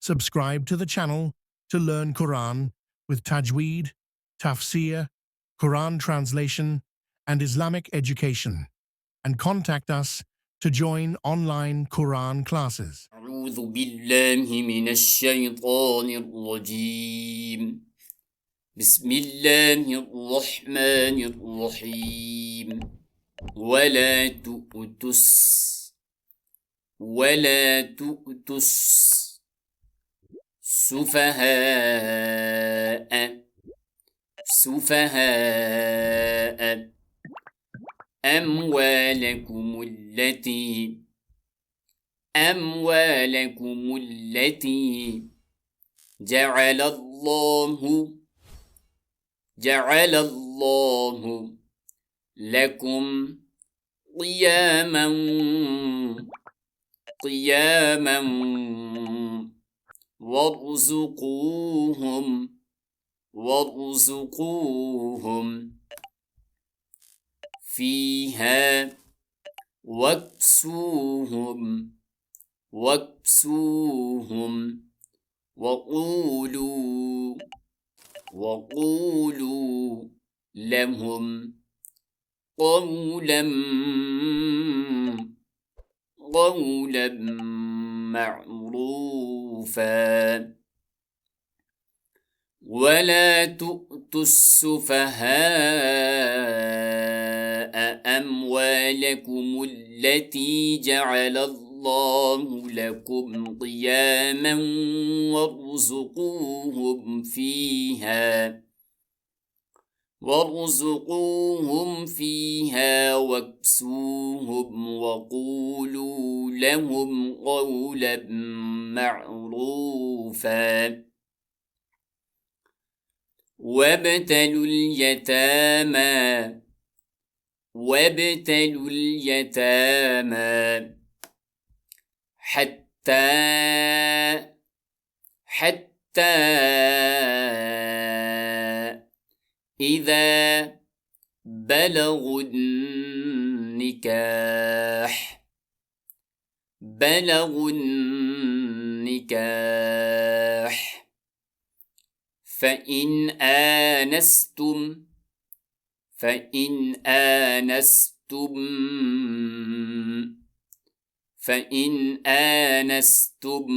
Subscribe to the channel to learn Quran with Tajweed, Tafsir, Quran translation, and Islamic education. And contact us to join online Quran classes. أعوذ بالله من الشيطان الرجيم. بسم الله الرحمن الرحيم. ولا تؤتوا السفهاء أموالكم التي جعل الله لكم قياما وارزقوهم فيها واكسوهم وقولوا لهم قولا معروفا. ولا تؤتوا السفهاء أموالكم التي جعل الله لكم قياما وارزقوهم فيها واكسوهم وقولوا لهم قولا معروفا. وابتلوا اليتامى حتى إذا بلغوا النكاح فإن آنستم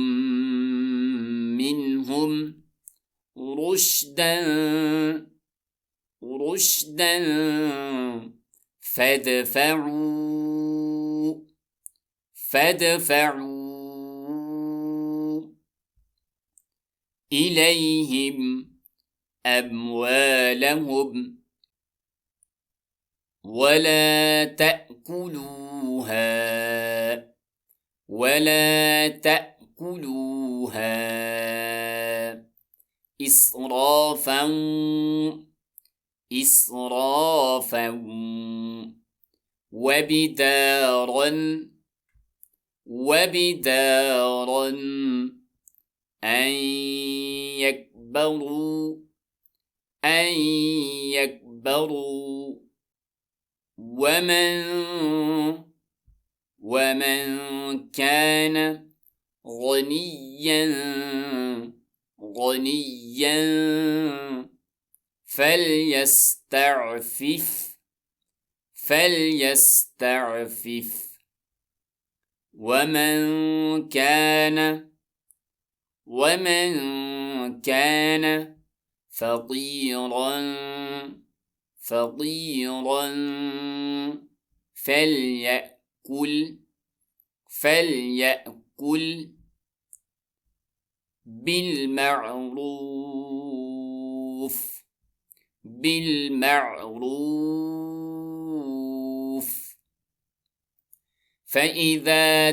منهم رشدا فادفعوا إليهم أموالهم ولا تأكلوها إسرافا وبدارا أن يكبروا ومن كان غنيا فليستعفف ومن كان فقيرا فليأكل بالمعروف. فإذا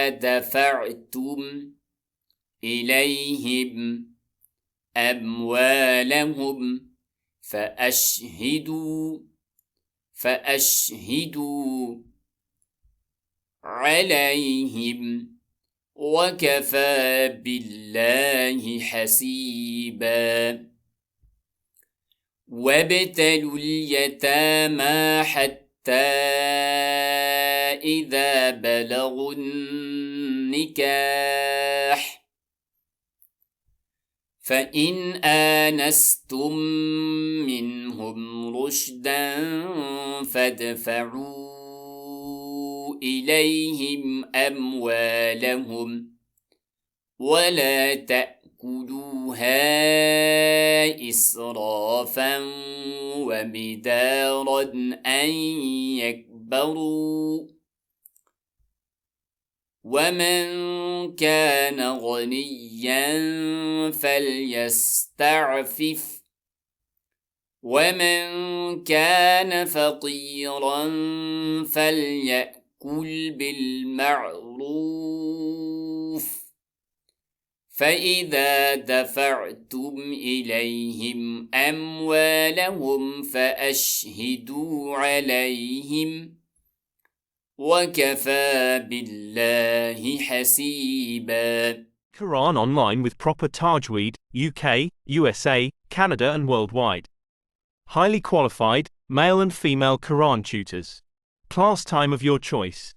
دفعتم إليهم أموالهم فأشهدوا عليهم وكفى بالله حسيبا. وابتلوا اليتامى حتى فإذا بلغوا النكاح فإن آنستم منهم رشدا فادفعوا إليهم أموالهم ولا تأكلوها إسرافا وبدارا أن يكبروا ومن كان غنيا فليستعفف ومن كان فقيرا فليأكل بالمعروف فإذا دفعتم إليهم أموالهم فأشهدوا عليهم وكفى بالله حسيبا. Quran online with proper Tajweed, UK, USA, Canada and worldwide. Highly qualified, male and female Quran tutors. Class time of your choice.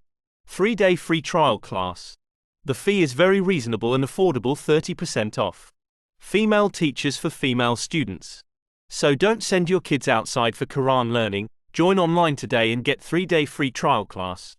3-day free trial class. The fee is very reasonable and affordable, 30% off. Female teachers for female students. So don't send your kids outside for Quran learning. Join online today and get 3-day free trial class.